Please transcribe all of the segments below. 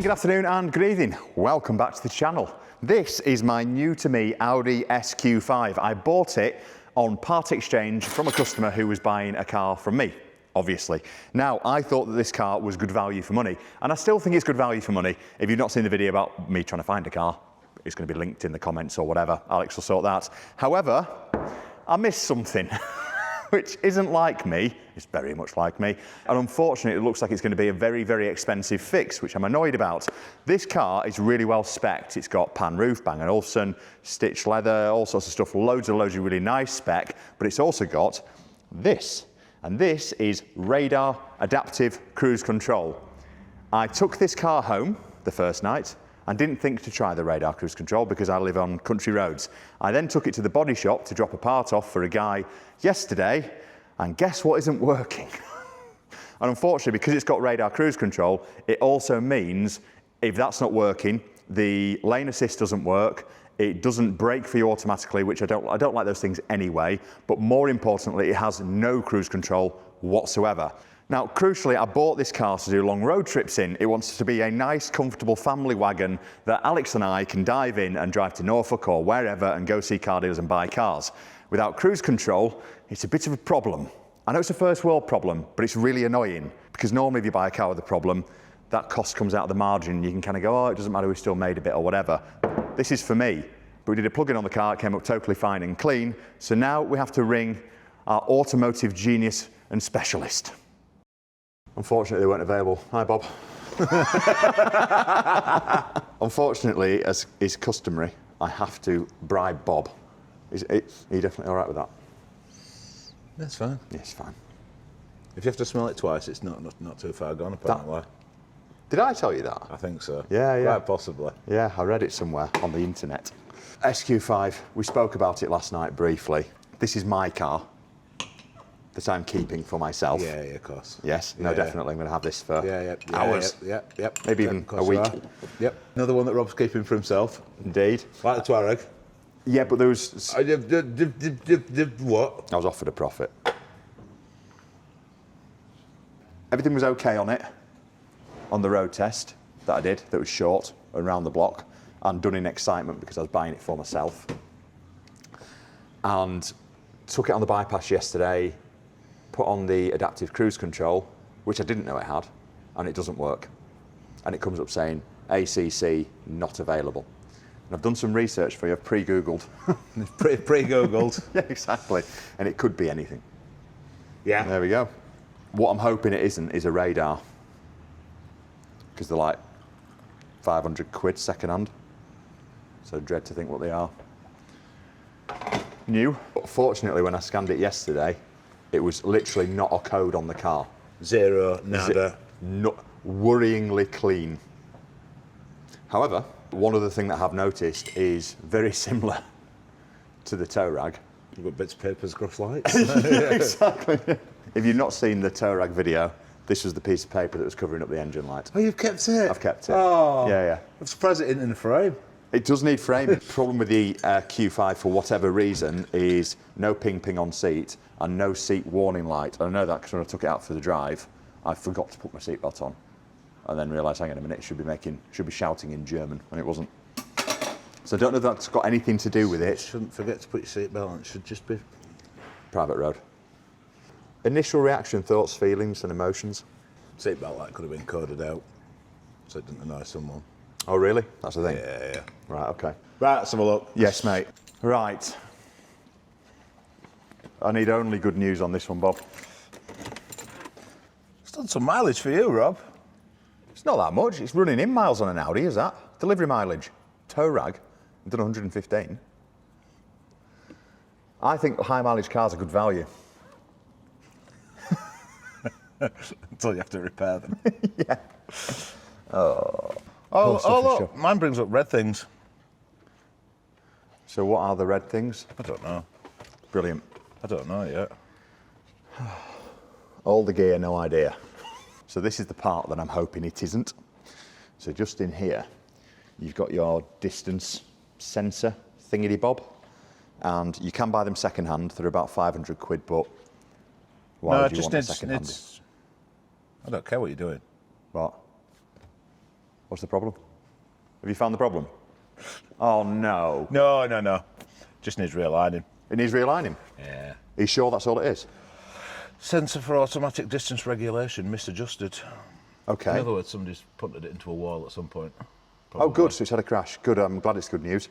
good afternoon and good evening. Welcome back to the channel. This is my new to me Audi SQ5. I bought it on part exchange from a customer who was buying a car from me, obviously. Now, I thought that this car was good value for money, and I still think it's good value for money. If you've not seen the video about me trying to find a car, it's going to be linked in the comments or whatever. Alex will sort that. However, I missed something. Which isn't like me, it's very much like me, and unfortunately it looks like it's going to be a very, very expensive fix, which I'm annoyed about. This car is really well spec'd. It's got pan roof, Bang & Olufsen, stitched leather, all sorts of stuff, loads of really nice spec, but it's also got this, and this is radar adaptive cruise control. I took this car home the first night and didn't think to try the radar cruise control because I live on country roads. I then took it to the body shop to drop a part off for a guy yesterday, and guess what isn't working? And unfortunately, because it's got radar cruise control, it also means if that's not working, the lane assist doesn't work, it doesn't brake for you automatically, which I don't like those things anyway, but more importantly, it has no cruise control whatsoever. Now, crucially, I bought this car to do long road trips in. It wants to be a nice, comfortable family wagon that Alex and I can dive in and drive to Norfolk or wherever and go see car dealers and buy cars. Without cruise control, it's a bit of a problem. I know it's a first world problem, but it's really annoying because normally if you buy a car with a problem, that cost comes out of the margin. You can kind of go, oh, it doesn't matter, we still made a bit or whatever. This is for me. But we did a plug-in on the car, it came up totally fine and clean. So now we have to ring our automotive genius and specialist. Unfortunately, they weren't available. Hi, Bob. Unfortunately, as is customary, I have to bribe Bob. Are you definitely all right with that? That's fine. Yeah, it's fine. If you have to smell it twice, it's not too far gone, apparently. Did I tell you that? I think so. Yeah. Quite possibly. Yeah, I read it somewhere on the internet. SQ5, we spoke about it last night briefly. This is my car that I'm keeping for myself. Yeah, of course. Yes, no, definitely. I'm going to have this for hours. Yep. Maybe even a week. Yep. Another one that Rob's keeping for himself. Indeed. Like the Touareg. Yeah, but there was... What? I was offered a profit. Everything was okay on it, on the road test that I did, that was short, around the block, and done in excitement because I was buying it for myself. And took it on the bypass yesterday, put on the adaptive cruise control, which I didn't know it had, and it doesn't work. And it comes up saying, ACC not available. And I've done some research for you, I've pre-Googled. Pre-Googled. Yeah, exactly. And it could be anything. Yeah. There we go. What I'm hoping it isn't is a radar, because they're like 500 quid second hand. So dread to think what they are. New. But fortunately, when I scanned it yesterday, it was literally not a code on the car. Zero, nada. Worryingly clean. However, one other thing that I have noticed is very similar to the Touareg. You've got bits of paper, gruff lights. Yeah, exactly. If you've not seen the Touareg video, this was the piece of paper that was covering up the engine light. Oh, you've kept it? I've kept it. Oh. Yeah. I'm surprised it isn't in the frame. It does need frame. The problem with the Q5, for whatever reason, is no ping on seat and no seat warning light. I know that because when I took it out for the drive, I forgot to put my seatbelt on, and then realised, hang on a minute, it should be shouting in German, and it wasn't. So I don't know if that's got anything to do with it. Shouldn't forget to put your seatbelt on. It should just be private road. Initial reaction, thoughts, feelings, and emotions. Seatbelt light could have been coded out, so it didn't annoy someone. Oh, really? That's the thing? Yeah. Right, okay. Right, let's have a look. Yes, mate. Right. I need only good news on this one, Bob. It's done some mileage for you, Rob. It's not that much. It's running in miles on an Audi, is that? Delivery mileage. Touareg, I've done 115. I think high mileage cars are good value. Until you have to repair them. Yeah. Oh, look, mine brings up red things. So what are the red things? I don't know. Brilliant. I don't know yet. All the gear, no idea. So this is the part that I'm hoping it isn't. So just in here, you've got your distance sensor thingy-bob, and you can buy them second hand. They're about 500 quid, but why would you want a second hand? I don't care what you're doing. What? What's the problem? Have you found the problem? Oh no. No. Just needs realigning. It needs realigning? Yeah. Are you sure that's all it is? Sensor for automatic distance regulation misadjusted. Okay. In other words, somebody's punted it into a wall at some point. Oh, good. So it's had a crash. Good. I'm glad it's good news.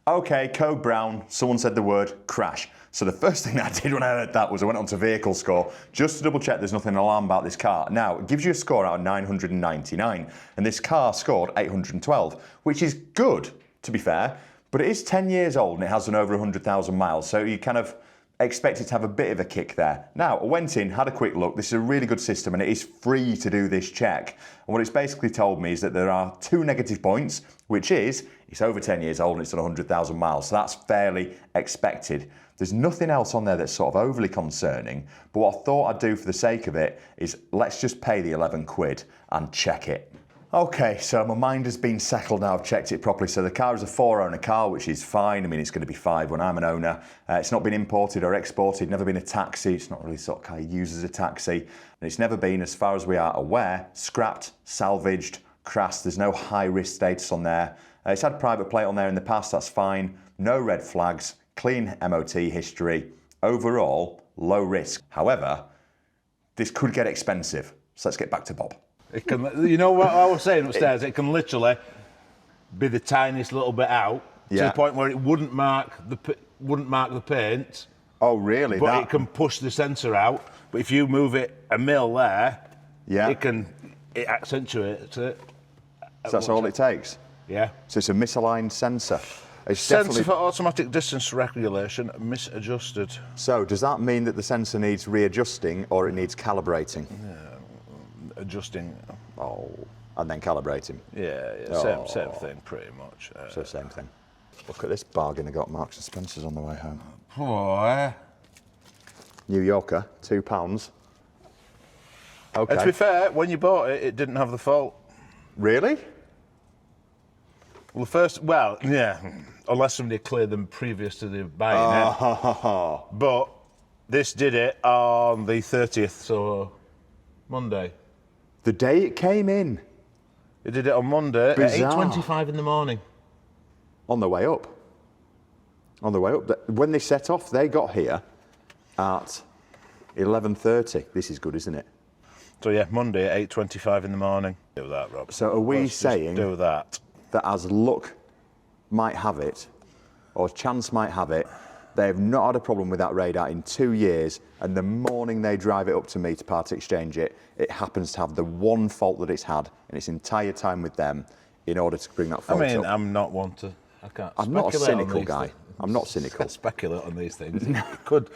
Okay, code brown. Someone said the word crash. So the first thing I did when I heard that was I went onto vehicle score just to double check there's nothing alarm about this car. Now, it gives you a score out of 999, and this car scored 812, which is good, to be fair, but it is 10 years old and it has done over 100,000 miles, so you kind of expect it to have a bit of a kick there. Now, I went in, had a quick look. This is a really good system and it is free to do this check. And what it's basically told me is that there are 2 negative points, which is it's over 10 years old and it's done 100,000 miles. So that's fairly expected. There's nothing else on there that's sort of overly concerning. But what I thought I'd do for the sake of it is let's just pay the 11 quid and check it. Okay, so my mind has been settled now. I've checked it properly. So the car is a 4-owner car, which is fine. I mean, it's going to be 5 when I'm an owner. It's not been imported or exported, never been a taxi. It's not really the sort of car used as a taxi. And it's never been, as far as we are aware, scrapped, salvaged, crashed. There's no high-risk status on there. It's had private plate on there in the past, that's fine. No red flags, clean MOT history. Overall, low risk. However, this could get expensive. So let's get back to Bob. It can, you know what I was saying upstairs? It can literally be the tiniest little bit out to the point where it wouldn't mark the paint. Oh, really? But it can push the sensor out. But if you move it a mil there, it accentuates it. So that's all it takes? Yeah. So it's a misaligned sensor. It's sensor for automatic distance regulation misadjusted. So does that mean that the sensor needs readjusting or it needs calibrating? Yeah. Adjusting. Oh, and then calibrating. Yeah. Same thing, pretty much. So same thing. Look at this bargain I got Marks and Spencer's on the way home. Boy. New Yorker, £2. Okay. And to be fair, when you bought it, it didn't have the fault. Really? Well, yeah, unless somebody cleared them previous to the buying it. But this did it on the 30th, so Monday. The day it came in. It did it on Monday Bizarre. at 8:25 in the morning. On the way up. On the way up. When they set off, they got here at 11:30. This is good, isn't it? So yeah, Monday at 8:25 in the morning. Do that, Rob. So are we saying do that as luck might have it, or chance might have it, they have not had a problem with that radar in 2 years, and the morning they drive it up to me to part exchange it, it happens to have the one fault that it's had in its entire time with them in order to bring that fault up. I'm not one to... I'm not a cynical guy. I'm not cynical. Speculate on these things. It could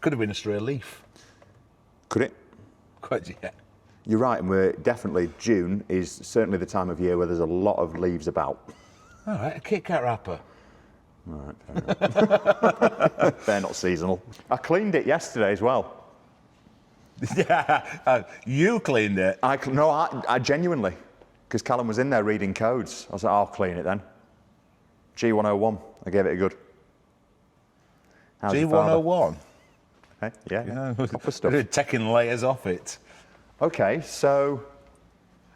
have been a stray leaf. Could it? Could, yeah. You're right, and we're definitely, June is certainly the time of year where there's a lot of leaves about. All right, a Kit Kat wrapper. All right, fair enough. They're not seasonal. I cleaned it yesterday as well. Yeah, you cleaned it. I genuinely, because Callum was in there reading codes. I was like, I'll clean it then. G101, I gave it a good. How's G101? Hey, yeah. Proper stuff. We're taking layers off it. Okay, so...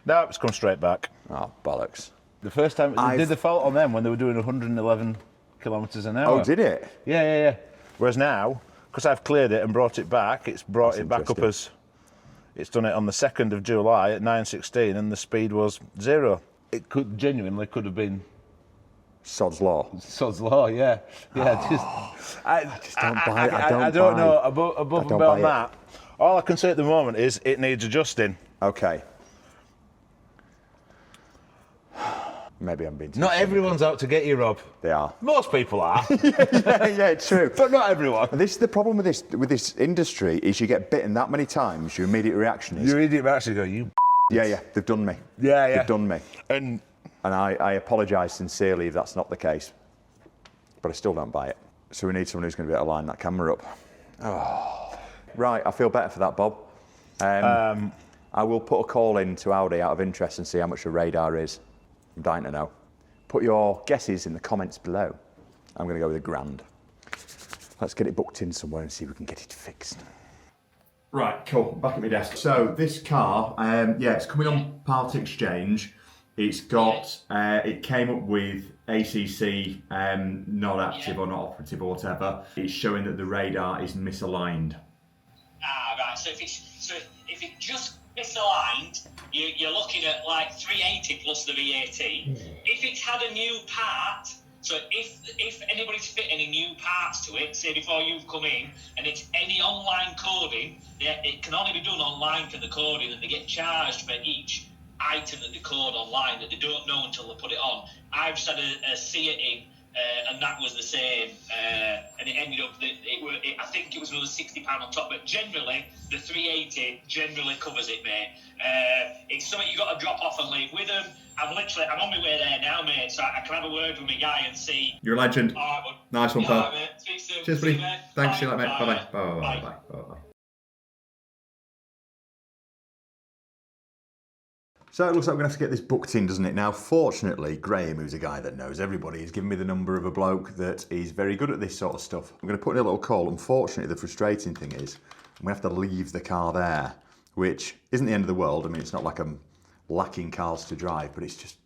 No, it's come straight back. Oh, bollocks. The first time, they did the fault on them when they were doing 111 kilometres an hour. Oh, did it? Yeah. Whereas now, because I've cleared it and brought it back, it's brought it back up as... It's done it on the 2nd of July at 9:16 and the speed was 0. It genuinely could have been... Sod's Law. Sod's Law, yeah. I just don't buy it. I don't know, above and beyond that, all I can say at the moment is it needs adjusting. Okay. Maybe I'm being too Not cynical. everyone's out to get you, Rob. They are. Most people are. yeah, true. But not everyone. And this is the problem with this industry, is you get bitten that many times, your immediate reaction is... Your idiot actually go, you... Yeah, they've done me. Yeah. They've done me. And I apologise sincerely if that's not the case. But I still don't buy it. So we need someone who's going to be able to line that camera up. Oh. Right, I feel better for that, Bob. I will put a call in to Audi out of interest and see how much a radar is. I'm dying to know. Put your guesses in the comments below. I'm going to go with £1,000. Let's get it booked in somewhere and see if we can get it fixed. Right, cool. Back at my desk. So this car, yeah, it's coming on part exchange. It's got, it came up with ACC not active or not operative or whatever. It's showing that the radar is misaligned. Ah, right. So if it's just misaligned, you're looking at like 380 plus the VAT. If it's had a new part, so if anybody's fit any new parts to it, say before you've come in, and it's any online coding, it can only be done online for the coding, and they get charged for each item that they code online that they don't know until they put it on. I've just had a see it in, and that was the same, and it ended up that I think it was another £60 on top, but generally the 380 generally covers it, mate. It's something you got to drop off and leave with them. I'm on my way there now, mate, so I can have a word with my guy and see. You're a legend. All right, bud. Nice one, pal. All right, mate. Speak soon. Cheers, See you, buddy. mate. Thanks, Bye. see you later, mate. Bye. Bye-bye. Bye-bye. Bye. Bye-bye. So it looks like we're going to have to get this booked in, doesn't it? Now, fortunately, Graham, who's a guy that knows everybody, has given me the number of a bloke that is very good at this sort of stuff. I'm going to put in a little call. Unfortunately, the frustrating thing is I'm going to have to leave the car there, which isn't the end of the world. I mean, it's not like I'm lacking cars to drive, but it's just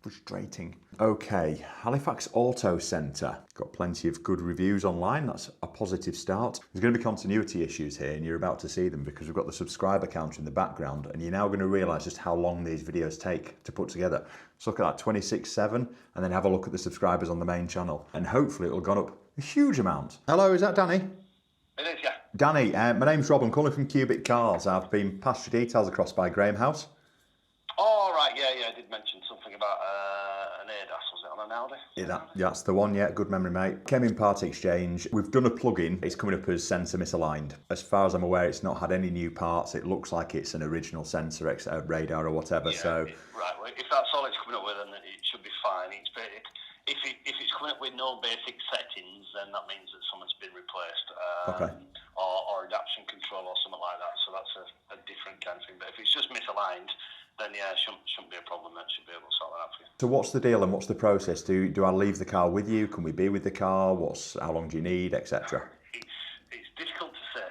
frustrating. Okay, Halifax Auto Centre. Got plenty of good reviews online. That's a positive start. There's going to be continuity issues here, and you're about to see them because we've got the subscriber counter in the background, and you're now going to realise just how long these videos take to put together. So look at that, 26.7, and then have a look at the subscribers on the main channel, and hopefully it'll have gone up a huge amount. Hello, is that Danny? It is, yeah. Danny, my name's Rob. I'm calling from Cubic Cars. I've been passed your details across by Graham House. Oh, right, yeah, I did mention something about an ADAS, was it, on an Audi? Yeah, that's the one, yeah, good memory, mate. Came in part exchange. We've done a plug-in. It's coming up as sensor misaligned. As far as I'm aware, it's not had any new parts. It looks like it's an original sensor, radar or whatever, Yeah, so... Right, well, if that's all it's coming up with, then it should be fine. If it's coming up with no basic settings, then that means that someone's been replaced. Okay. Or adaptation control or something like that, so that's a different kind of thing. But if it's just misaligned, then yeah, shouldn't be a problem. That should be able to sort that out for you. So what's the deal and what's the process? Do I leave the car with you? Can we be with the car? How long do you need, etc.? It's difficult to say.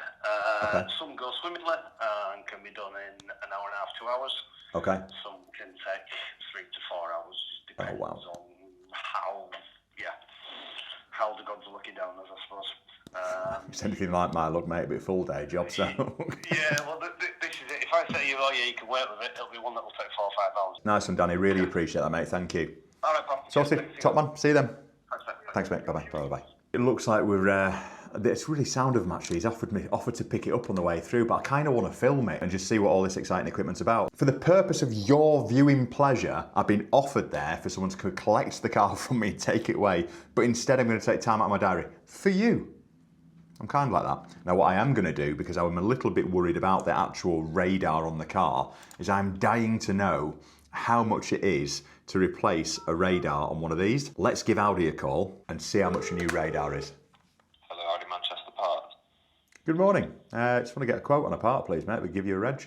Okay. Some go swimmingly and can be done in an hour and a half, 2 hours. Okay. Some can take 3 to 4 hours. Just depends on how the gods are looking down us, I suppose. It's anything like my luck, mate, it'll be a full day job, so... Yeah, well, this is it. If I say oh yeah, you can work with it, it'll be one that will take 4 or 5 hours. Nice one, Danny. Really appreciate that, mate. Thank you. All right, pal. Sorted. Top man. See you then. Thanks, mate. Thanks, mate. Bye-bye. Bye-bye. It looks like we're... It's really sound of him, actually. He's offered to pick it up on the way through, but I kind of want to film it and just see what all this exciting equipment's about. For the purpose of your viewing pleasure, I've been offered there for someone to collect the car from me and take it away, but instead I'm going to take time out of my diary for you. I'm kind of like that. Now what I am going to do, because I'm a little bit worried about the actual radar on the car, is I'm dying to know how much it is to replace a radar on one of these. Let's give Audi a call and see how much a new radar is. Hello, Audi Manchester Parts. Good morning. Just want to get a quote on a part, please, mate. We'll give you a reg.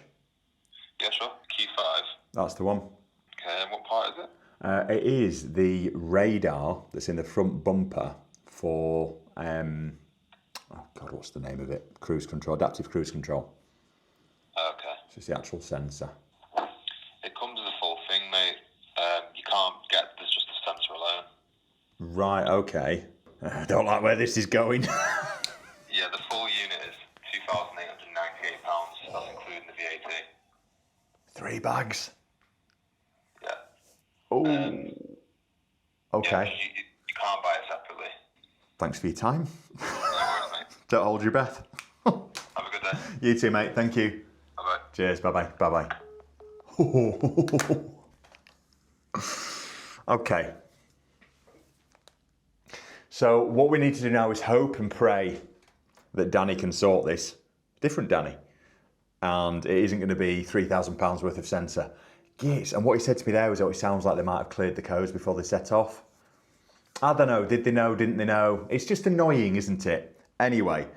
Yeah, sure. Q5. That's the one. Okay, and what part is it? It is the radar that's in the front bumper for, oh God, what's the name of it? Cruise control, adaptive cruise control. Okay. So it's the actual sensor. It comes as a full thing, mate. You can't get this just a sensor alone. Right, okay. I don't like where this is going. Yeah, the full unit is £2,898. That's including the VAT. 3 bags. Yeah. Oh. Okay. Yeah, you can't buy it separately. Thanks for your time. No worries, mate. Don't hold your breath. Have a good day. You too, mate. Thank you. Bye-bye. Cheers. Bye-bye. Bye-bye. Okay. So what we need to do now is hope and pray that Danny can sort this. Different Danny. And it isn't going to be £3,000 worth of sensor. Yes, and what he said to me there was, oh, it sounds like they might have cleared the codes before they set off. I don't know, did they know, didn't they know? It's just annoying, isn't it? Anyway,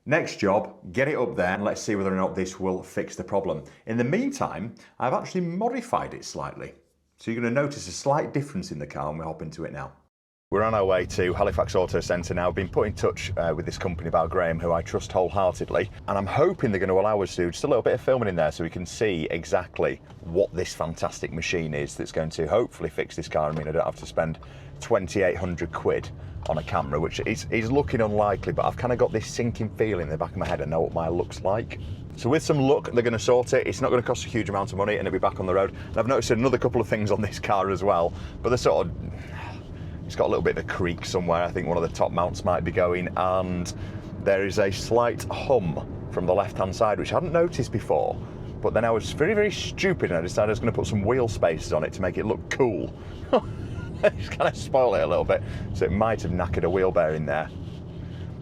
next job, get it up there and let's see whether or not this will fix the problem. In the meantime, I've actually modified it slightly. So you're going to notice a slight difference in the car when we hop into it now. We're on our way to Halifax Auto Centre now. I've been put in touch with this company about Graham, who I trust wholeheartedly, and I'm hoping they're going to allow us to do just a little bit of filming in there so we can see exactly what this fantastic machine is that's going to hopefully fix this car. I mean, I don't have to spend 2,800 quid on a camera, which is looking unlikely, but I've kind of got this sinking feeling in the back of my head I know what mine looks like. So with some luck, they're going to sort it. It's not going to cost a huge amount of money and it'll be back on the road. And I've noticed another couple of things on this car as well, but they're sort of... It's got a little bit of a creak somewhere. I think one of the top mounts might be going, and there is a slight hum from the left-hand side, which I hadn't noticed before. But then I was very, very stupid, and I decided I was going to put some wheel spacers on it to make it look cool. Just kind of spoil it a little bit, so it might have knackered a wheel bearing there.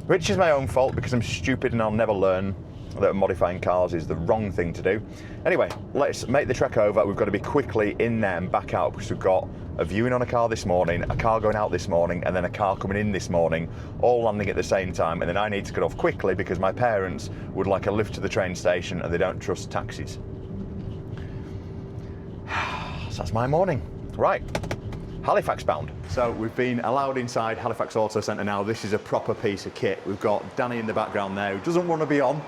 Which is my own fault because I'm stupid and I'll never learn that modifying cars is the wrong thing to do. Anyway, let's make the trek over. We've got to be quickly in there and back out because we've got a viewing on a car this morning, a car going out this morning, and then a car coming in this morning, all landing at the same time, and then I need to get off quickly because my parents would like a lift to the train station and they don't trust taxis. So that's my morning. Right. Halifax bound. So we've been allowed inside Halifax Auto Centre now. This is a proper piece of kit. We've got Danny in the background there who doesn't want to be on.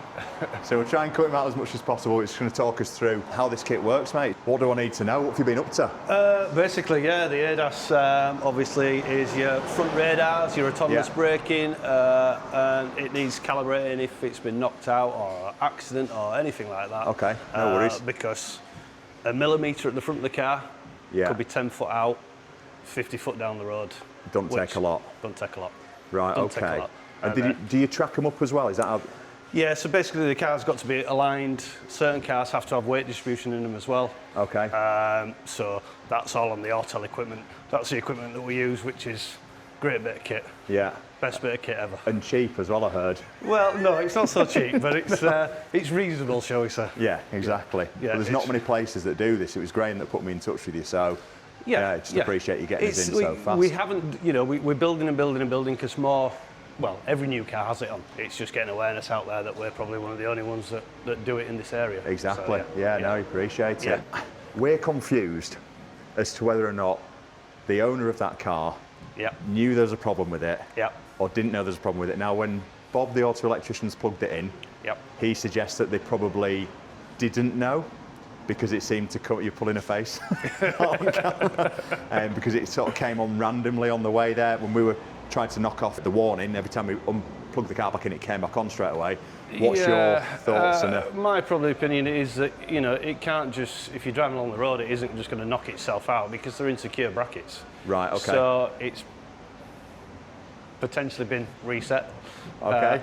So we'll try and cut him out as much as possible. He's going to talk us through how this kit works, mate. What do I need to know? What have you been up to? Basically, yeah, the ADAS obviously is your front radars, your autonomous braking, and it needs calibrating if it's been knocked out or accident or anything like that. Okay, no worries. Because a millimetre at the front of the car could be 10 foot out, 50 foot down the road. Don't take a lot. Don't take a lot. Right, don't take a lot. And do you track them up as well? Is that how... Yeah, so basically the car's got to be aligned. Certain cars have to have weight distribution in them as well. Okay. So that's all on the Autel equipment. That's the equipment that we use, which is a great bit of kit. Yeah. Best bit of kit ever. And cheap as well, I heard. Well, no, it's not so cheap, but it's reasonable, shall we say. Yeah, exactly. Yeah, there's not many places that do this. It was Graham that put me in touch with you, so yeah, I just appreciate you getting us in so fast. We haven't, you know, we're building and building and building because well, every new car has it on. It's just getting awareness out there that we're probably one of the only ones that do it in this area. Exactly. So, no, I appreciate it. We're confused as to whether or not the owner of that car knew there was a problem with it or didn't know there was a problem with it. Now, when Bob, the auto electrician's plugged it in, he suggests that they probably didn't know because it seemed to come, you're pulling a face on camera, because it sort of came on randomly on the way there when we were trying to knock off the warning. Every time we unplugged the car back in, it came back on straight away. What's your thoughts on it? My probably opinion is that, you know, it can't just, if you're driving along the road, it isn't just going to knock itself out because they're insecure brackets. Right, okay. So it's potentially been reset. Okay.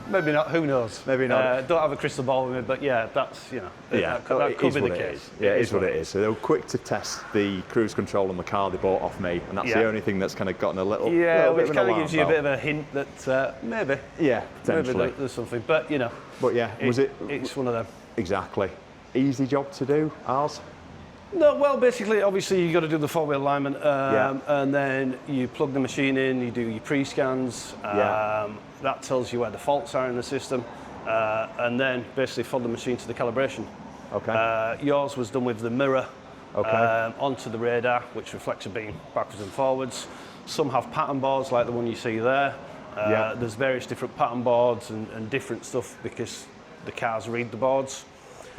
Maybe not, who knows? Maybe not. Don't have a crystal ball with me, but yeah, that's, you know, that could be the case. Yeah, it is what it is. So they were quick to test the cruise control on the car they bought off me, and that's the only thing that's kind of gotten a little which kind of gives you a bit of a hint that maybe. Yeah, potentially. Maybe there's something, but you know. But yeah, it's one of them. Exactly. Easy job to do, ours? No, well, basically, obviously, you've got to do the four-wheel alignment, and then you plug the machine in, you do your pre-scans, that tells you where the faults are in the system, and then basically follow the machine to the calibration. Okay. Yours was done with the mirror onto the radar, which reflects a beam backwards and forwards. Some have pattern boards, like the one you see there. There's various different pattern boards and different stuff because the cars read the boards.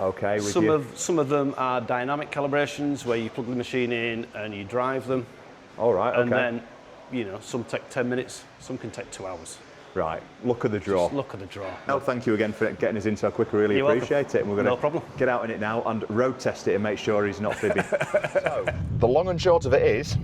Okay, some of them are dynamic calibrations where you plug the machine in and you drive them. All right, okay. And then, you know, some take 10 minutes, some can take 2 hours. Right, luck of the draw. Just luck of the draw. No, thank you again for getting us in so quick. We really appreciate it. And we're going to get out in it now and road test it and make sure he's not fibbing. So, the long and short of it is,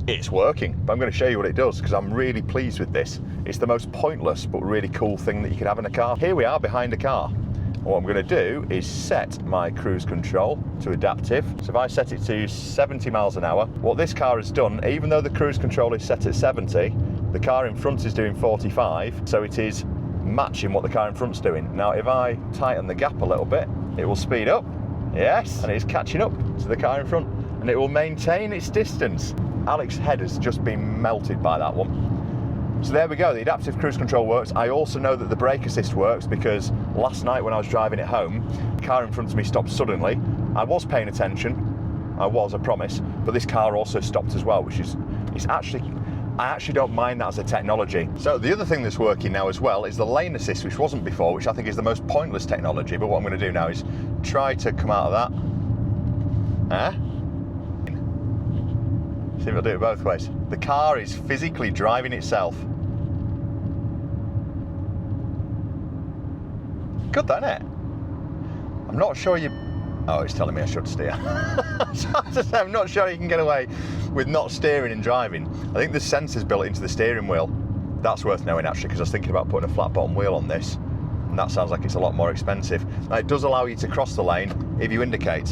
it's working. But I'm going to show you what it does because I'm really pleased with this. It's the most pointless but really cool thing that you could have in a car. Here we are behind a car. What I'm going to do is set my cruise control to adaptive. So if I set it to 70 miles an hour, what this car has done, even though the cruise control is set at 70, the car in front is doing 45, so it is matching what the car in front's doing. Now, if I tighten the gap a little bit, it will speed up, yes, and it's catching up to the car in front, and it will maintain its distance. Alex's head has just been melted by that one. So there we go, the adaptive cruise control works. I also know that the brake assist works because last night when I was driving it home, the car in front of me stopped suddenly. I was paying attention, I promise, but this car also stopped as well, which is, it's actually I actually don't mind that as a technology. So the other thing that's working now as well is the lane assist, which wasn't before, which I think is the most pointless technology, but what I'm going to do now is try to come out of that. See if I'll do it both ways. The car is physically driving itself. Good, isn't it? I'm not sure you... Oh, it's telling me I should steer. I'm not sure you can get away with not steering and driving. I think the sensors built into the steering wheel. That's worth knowing actually, because I was thinking about putting a flat bottom wheel on this, and that sounds like it's a lot more expensive. Now, it does allow you to cross the lane if you indicate,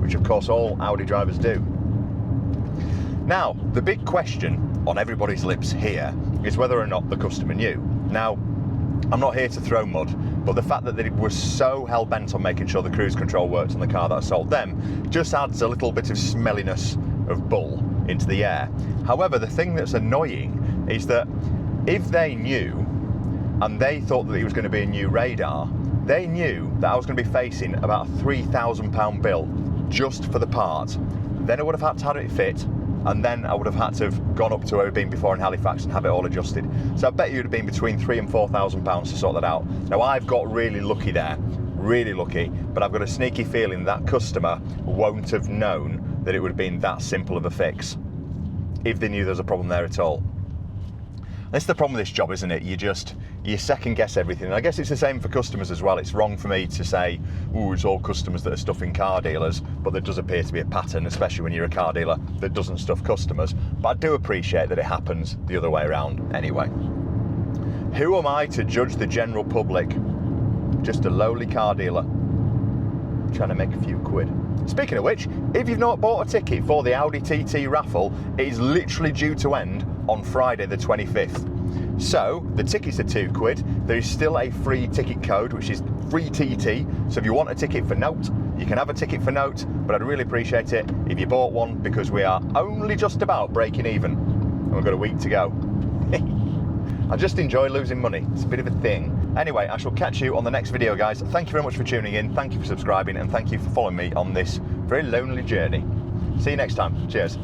which of course all Audi drivers do. Now, the big question on everybody's lips here is whether or not the customer knew. Now, I'm not here to throw mud, but the fact that they were so hell-bent on making sure the cruise control worked on the car that I sold them just adds a little bit of smelliness of bull into the air. However, the thing that's annoying is that if they knew and they thought that it was going to be a new radar, they knew that I was going to be facing about a £3,000 bill just for the part. Then I would have had to have it fit, and then I would have had to have gone up to where we've been before in Halifax and have it all adjusted. So I bet you would have been between £3,000 and £4,000 to sort that out. Now, I've got really lucky there, really lucky, but I've got a sneaky feeling that customer won't have known that it would have been that simple of a fix if they knew there was a problem there at all. That's the problem with this job, isn't it? You second guess everything. And I guess it's the same for customers as well. It's wrong for me to say, oh, it's all customers that are stuffing car dealers, but there does appear to be a pattern, especially when you're a car dealer that doesn't stuff customers. But I do appreciate that it happens the other way around anyway. Who am I to judge the general public? Just a lowly car dealer trying to make a few quid. Speaking of which, if you've not bought a ticket for the Audi TT raffle, it is literally due to end on Friday the 25th. So the tickets are £2. There is still a free ticket code, which is FREETT. So if you want a ticket for note, you can have a ticket for note, but I'd really appreciate it if you bought one, because we are only just about breaking even and we've got a week to go. I just enjoy losing money. It's a bit of a thing. Anyway, I shall catch you on the next video, guys. Thank you very much for tuning in. Thank you for subscribing, and thank you for following me on this very lonely journey. See you next time. Cheers.